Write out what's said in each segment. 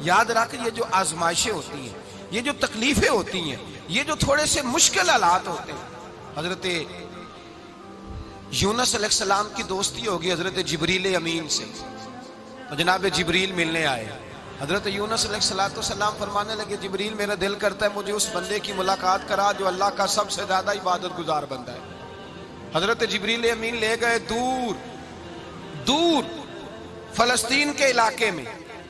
یاد رکھ یہ جو آزمائشیں ہوتی ہیں، یہ جو تکلیفیں ہوتی ہیں، یہ جو تھوڑے سے مشکل حالات ہوتے ہیں، حضرت یونس علیہ السلام کی دوستی ہوگی حضرت جبریل امین سے، جناب جبریل ملنے آئے، حضرت یونس علیہ السلام فرمانے لگے جبریل میرا دل کرتا ہے مجھے اس بندے کی ملاقات کرا جو اللہ کا سب سے زیادہ عبادت گزار بندہ ہے۔ حضرت جبریل امین لے گئے دور دور فلسطین کے علاقے میں،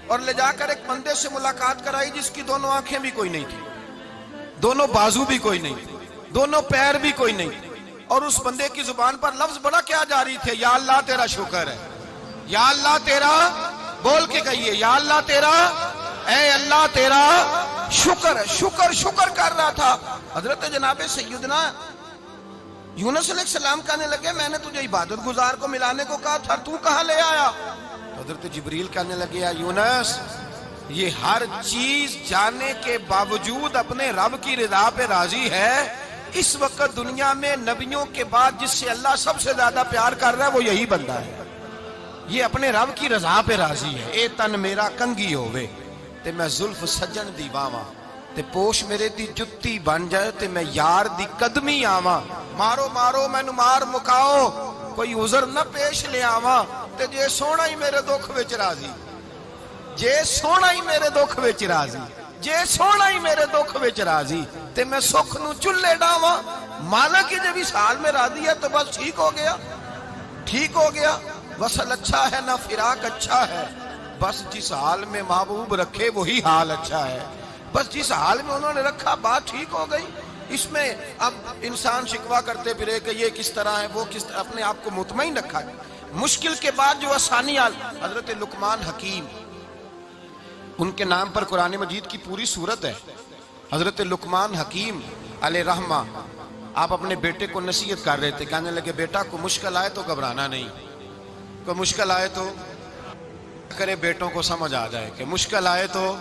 اور لے جا کر ایک بندے سے ملاقات کرائی جس کی دونوں آنکھیں بھی کوئی نہیں تھی، دونوں بازو بھی کوئی نہیں تھی، دونوں پیر بھی کوئی نہیں تھی، اور اس بندے کی زبان پر لفظ بڑا کیا جاری تھے، یا اللہ تیرا شکر ہے، یا اللہ تیرا، بول کے کہیے یا اللہ تیرا، اے اللہ تیرا شکر ہے، شکر شکر کر رہا تھا۔ حضرت جناب سیدنا یونس علیہ السلام کہنے لگے میں نے تجھے عبادت گزار کو ملانے کو کہا تھا، تو کہاں لے آیا؟ حضرت جبریل کہنے لگے یا یونس یہ ہر چیز جانے کے باوجود اپنے رب کی رضا پہ راضی ہے، اس وقت دنیا میں نبیوں کے بعد جس سے اللہ سب سے زیادہ پیار کر رہا ہے وہ یہی بندہ ہے، یہ اپنے رب کی رضا پہ راضی ہے۔ اے تن میرا کنگی ہووے تے میں زلف سجن دی باواں، تے پوش میرے دی جتی بن جائے تے میں یار دی قدمی آواں، مارو مارو مینو مار مکاؤ کوئی عذر نہ پیش لے آواں، تے جے سونا ہی میرے دکھ وچ راضی، جے سونا ہی میرے دکھ وچ راضی، جے سونا ہی میرے دکھ وچ راضی تے میں سکھ نو چلے ڈاواں، مالک جب اس حال میں راضی ہے تو بس ٹھیک ہو گیا، ٹھیک ہو گیا۔ وصل اچھا ہے نہ فراق اچھا ہے، بس جس حال میں محبوب رکھے وہی حال اچھا ہے، بس جس حال میں انہوں نے رکھا بات ٹھیک ہو گئی۔ اس میں اب انسان شکوہ کرتے پھرے کہ یہ کس طرح ہے وہ کس طرح، اپنے آپ کو مطمئن رکھا ہے۔ مشکل کے بعد جو آسانی حضرت لقمان حکیم، ان کے نام پر قرآن مجید کی پوری سورت ہے۔ حضرت لقمان حکیم علیہ رحمہ آپ اپنے بیٹے کو نصیحت کر رہے تھے، کہنے لگے بیٹا کو مشکل آئے تو گھبرانا نہیں، کوئی مشکل آئے تو کرے بیٹوں کو سمجھ آ جائے کہ مشکل آئے تو،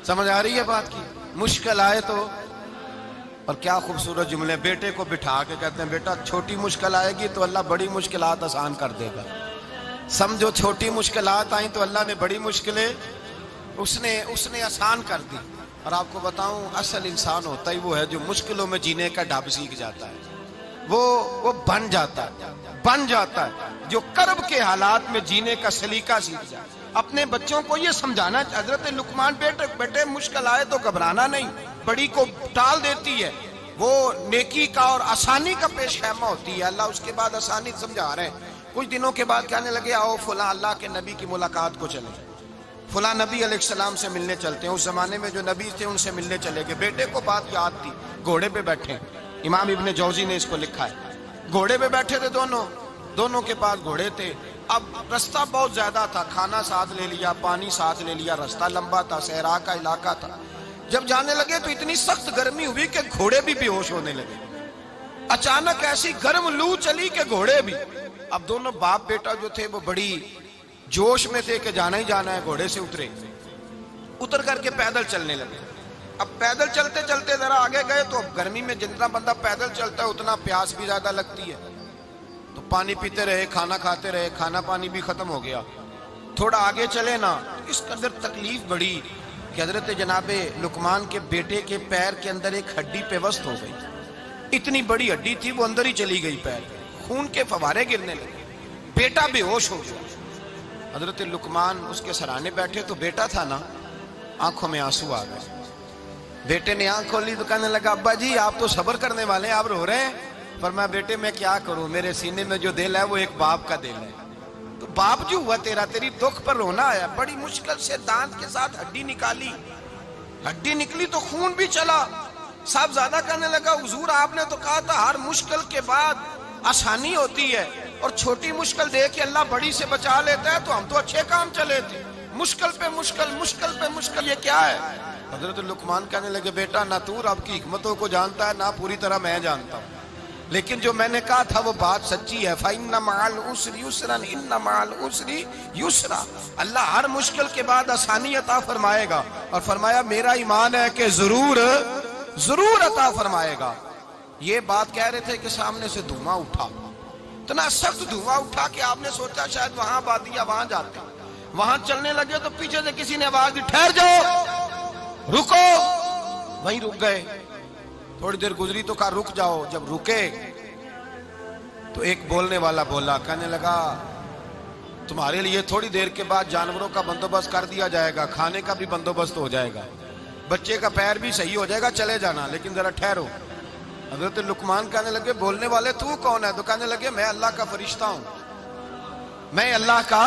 سمجھ آ رہی ہے بات کی، مشکل آئے تو، اور کیا خوبصورت جملے، بیٹے کو بٹھا کے کہتے ہیں بیٹا چھوٹی مشکل آئے گی تو اللہ بڑی مشکلات آسان کر دے گا، سمجھو چھوٹی مشکلات آئیں تو اللہ نے بڑی مشکلیں اس نے آسان کر دی۔ اور آپ کو بتاؤں اصل انسان ہوتا ہی وہ ہے جو مشکلوں میں جینے کا ڈھب سیکھ جاتا ہے، وہ بن جاتا ہے جو کرب کے حالات میں جینے کا سلیقہ سیکھ جائے۔ اپنے بچوں کو یہ سمجھانا، حضرت لقمان بیٹے مشکل آئے تو گھبرانا نہیں، بڑی کو ٹال دیتی ہے، وہ نیکی کا اور آسانی کا پیش خیمہ ہوتی ہے، اللہ اس کے بعد آسانی سمجھا رہے ہیں۔ کچھ دنوں کے بعد کہنے لگے آؤ فلاں اللہ کے نبی کی ملاقات کو چلے، فلاں نبی علیہ السلام سے ملنے چلتے ہیں، اس زمانے میں جو نبی تھے ان سے ملنے چلے گئے۔ بیٹے کو بات یاد تھی، گھوڑے پہ بیٹھے، امام ابن جوزی نے اس کو لکھا ہے، گھوڑے پہ بیٹھے تھے دونوں کے پاس گھوڑے تھے، اب رستہ بہت زیادہ تھا، کھانا ساتھ لے لیا، پانی ساتھ لے لیا، رستہ لمبا تھا، صحرا کا علاقہ تھا۔ جب جانے لگے تو اتنی سخت گرمی ہوئی کہ گھوڑے بھی بے ہوش ہونے لگے، اچانک ایسی گرم لو چلی کہ گھوڑے بھی، اب دونوں باپ بیٹا جو تھے وہ بڑی جوش میں تھے کہ جانا ہی جانا ہے، گھوڑے سے اتر کر کے پیدل چلنے لگے۔ اب پیدل چلتے چلتے ذرا آگے گئے تو گرمی میں جتنا بندہ پیدل چلتا ہے اتنا پیاس بھی زیادہ لگتی ہے، تو پانی پیتے رہے، کھانا کھاتے رہے، کھانا پانی بھی ختم ہو گیا۔ تھوڑا آگے چلے نا، اس قدر تکلیف بڑھی کہ حضرت جناب لقمان کے بیٹے کے پیر کے اندر ایک ہڈی پیوست ہو گئی، اتنی بڑی ہڈی تھی وہ اندر ہی چلی گئی، پیر خون کے فوارے گرنے لگے، بیٹا بے ہوش ہو گیا۔ حضرت لقمان اس کے سرانے بیٹھے تو بیٹا تھا نا، آنکھوں میں آنسو آ گئے۔ بیٹے نے آنکھ کھولی تو کہنے لگا ابا جی آپ تو صبر کرنے والے ہیں، آپ رو رہے ہیں؟ فرمایا بیٹے میں کیا کروں، میرے سینے میں جو دل ہے وہ ایک باپ کا دل ہے، تو باپ جو ہوا تیرا، تیری دکھ پر رونا آیا، بڑی مشکل سے دانت کے ساتھ ہڈی نکالی، ہڈی نکلی تو خون بھی چلا۔ صاحب زیادہ کہنے لگا حضور آپ نے تو کہا تھا ہر مشکل کے بعد آسانی ہوتی ہے، اور چھوٹی مشکل دے کے اللہ بڑی سے بچا لیتا ہے، تو ہم تو اچھے کام چلے تھے، مشکل پہ مشکل، مشکل پہ مشکل، یہ کیا ہے؟ حضرت لقمان کہنے لگے بیٹا نہ تو رب کی حکمتوں کو جانتا ہے نہ پوری طرح میں جانتا ہوں، لیکن جو میں نے کہا تھا وہ بات سچی ہے، فَإِنَّ مَعَ الْعُسْرِ يُسْرًا إِنَّ مَعَ الْعُسْرِ يُسْرًا، اللہ ہر مشکل کے بعد آسانی عطا فرمائے گا، اور فرمایا میرا ایمان ہے کہ ضرور عطا فرمائے گا۔ یہ بات کہہ رہے تھے کہ سامنے سے دھواں اٹھا، اتنا سخت دھواں اٹھا کہ آپ نے سوچا شاید وہاں آبادی ہے وہاں جاتے ہیں، وہاں چلنے لگے تو پیچھے سے کسی نے آواز دی ٹھہر جاؤ رکو، وہیں رک گئے. تھوڑی دیر گزری تو کہا رک جاؤ. جب رکے تو ایک بولنے والا بولا، کہنے لگا تمہارے لیے تھوڑی دیر کے بعد جانوروں کا بندوبست کر دیا جائے گا، کھانے کا بھی بندوبست ہو جائے گا، بچے کا پیر بھی صحیح ہو جائے گا، چلے جانا لیکن ذرا ٹھہرو. حضرت لقمان کہنے لگے بولنے والے تو کون ہے؟ تو کہنے لگے میں اللہ کا فرشتہ ہوں، میں اللہ کا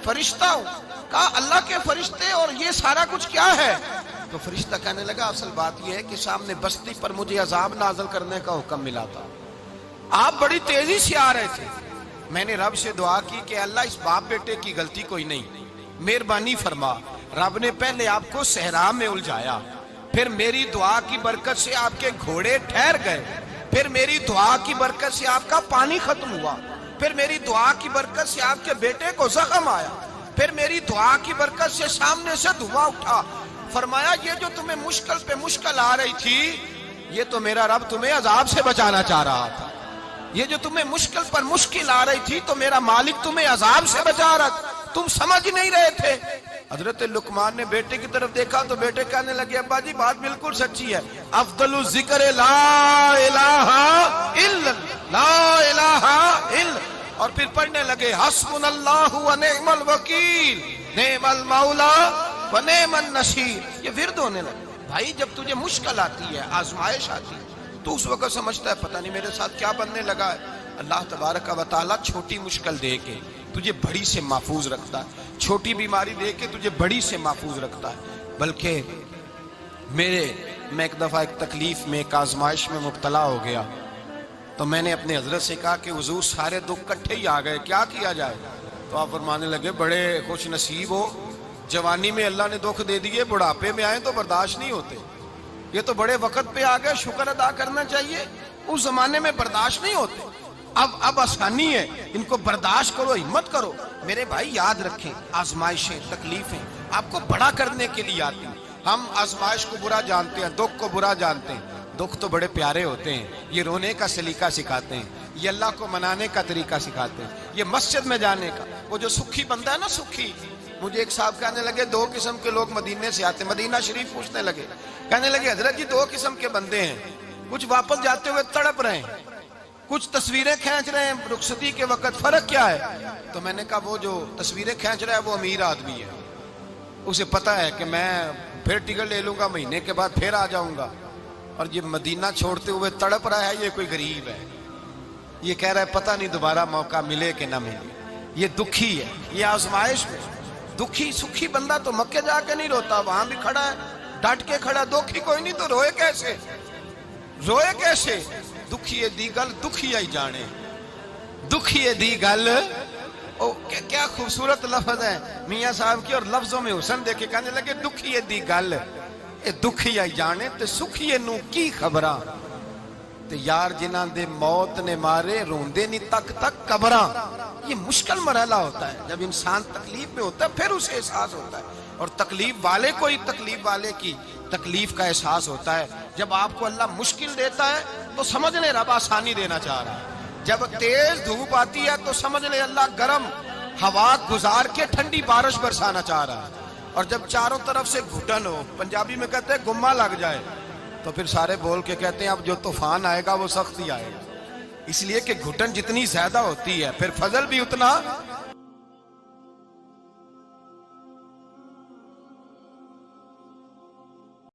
فرشتہ ہوں. کہا اللہ کے فرشتے اور یہ سارا کچھ کیا ہے؟ تو فرشتہ کہنے لگا اصل بات یہ ہے کہ سامنے بستی پر مجھے عذاب نازل کرنے کا حکم ملا تھا، آپ بڑی تیزی سے آ رہے تھے، میں نے رب سے دعا کی کہ اللہ اس باپ بیٹے کی غلطی کوئی نہیں، مہربانی فرما. رب نے پہلے آپ کو صحرا میں الجھایا، پھر میری دعا کی برکت سے آپ کے گھوڑے ٹھہر گئے، پھر میری دعا کی برکت سے آپ کا پانی ختم ہوا، پھر میری دعا کی برکت سے آپ کے بیٹے کو زخم آیا، پھر میری دعا کی برکت سے سامنے سے دھواں اٹھا. فرمایا یہ جو تمہیں مشکل پہ مشکل آ رہی تھی، یہ تو میرا رب تمہیں عذاب سے بچانا چاہ رہا تھا. یہ جو تمہیں مشکل پر مشکل آ رہی تھی تو میرا مالک تمہیں عذاب سے بچا رہا تھا، تم سمجھ نہیں رہے تھے. حضرت لقمان نے بیٹے کی طرف دیکھا تو بیٹے کہنے لگے ابا جی بات بالکل سچی ہے، افضل الذکر لا الہ الا لا الہ الا، اور پھر پڑھنے لگے حسبنا اللہ و نعم الوکیل نعم المولا و نعم النصیر. یہ ورد ہونے لگے. بھائی جب تجھے مشکل آتی ہے، آزمائش آتی ہے، تو اس وقت سمجھتا ہے پتہ نہیں میرے ساتھ کیا بننے لگا ہے. اللہ تبارک و تعالیٰ چھوٹی مشکل دے کے تجھے بڑی سے محفوظ رکھتا ہے، چھوٹی بیماری دے کے تجھے بڑی سے محفوظ رکھتا ہے. بلکہ میں ایک دفعہ ایک تکلیف میں ایک آزمائش میں مبتلا ہو گیا تو میں نے اپنے حضرت سے کہا کہ حضور سارے دکھ کٹھے ہی آ گئے، کیا کیا جائے؟ تو آپ فرمانے لگے بڑے خوش نصیب ہو، جوانی میں اللہ نے دکھ دے دیے، بڑھاپے میں آئے تو برداشت نہیں ہوتے. یہ تو بڑے وقت پہ آ گئے، شکر ادا کرنا چاہیے. اس زمانے میں برداشت نہیں ہوتے، اب آسانی ہے، ان کو برداشت کرو، ہمت کرو. میرے بھائی یاد رکھیں آزمائشیں تکلیفیں آپ کو بڑا کرنے کے لیے آتی ہیں. ہم آزمائش کو برا جانتے ہیں، دکھ کو برا جانتے ہیں. دکھ تو بڑے پیارے ہوتے ہیں، یہ رونے کا سلیقہ سکھاتے ہیں، یہ اللہ کو منانے کا طریقہ سکھاتے ہیں، یہ مسجد میں جانے کا. وہ جو سکھی بندہ ہے نا، سکھی، مجھے ایک صاحب کہنے لگے دو قسم کے لوگ مدینے سے آتے، مدینہ شریف پوچھنے لگے، کہنے لگے حضرت جی دو قسم کے بندے ہیں، کچھ واپس جاتے ہوئے تڑپ رہے ہیں، کچھ تصویریں کھینچ رہے ہیں رخصتی کے وقت، فرق کیا ہے؟ تو میں نے کہا وہ جو تصویریں کھینچ رہا ہے وہ امیر آدمی ہے، اسے پتا ہے کہ میں پھر ٹکٹ لے لوں گا، مہینے کے بعد پھر آ جاؤں گا. اور یہ مدینہ چھوڑتے ہوئے تڑپ رہا ہے، یہ کوئی غریب ہے، یہ کہہ رہا ہے پتہ نہیں دوبارہ موقع ملے کہ نہ ملے. یہ دکھی ہے، یہ آزمائش میں. دکھی سکھی بندہ تو مکے جا کے نہیں روتا، وہاں بھی کھڑا ہے ڈٹ کے کھڑا. دکھی کوئی نہیں تو روئے کیسے؟ روئے کیسے؟ دکھیے دی گل دکھی آئی جانے، دکھیے دی گل. کیا خوبصورت لفظ ہے میاں صاحب کی، اور لفظوں میں حسن دیکھے. کہنے لگے دکھیے دی گل اے دکھی آئی جانے تے سکھیے نو کی خبراں، تے یار جنہاں دے موت نے مارے روندے نہیں تک تک قبراں. یہ مشکل مرحلہ ہوتا ہے، جب انسان تکلیف میں ہوتا ہے پھر اسے احساس ہوتا ہے. اور تکلیف والے کو ہی تکلیف والے کی تکلیف کا احساس ہوتا ہے. جب آپ کو اللہ مشکل دیتا ہے تو سمجھ لیں رب آسانی دینا چاہ رہا ہے. جب تیز دھوپ آتی ہے تو سمجھ لیں اللہ گرم ہوا گزار کے ٹھنڈی بارش برسانا چاہ رہا ہے. اور جب چاروں طرف سے گھٹن ہو، پنجابی میں کہتے ہیں گما لگ جائے، تو پھر سارے بول کے کہتے ہیں اب جو طوفان آئے گا وہ سخت ہی آئے گا. اس لیے کہ گھٹن جتنی زیادہ ہوتی ہے پھر فضل بھی اتنا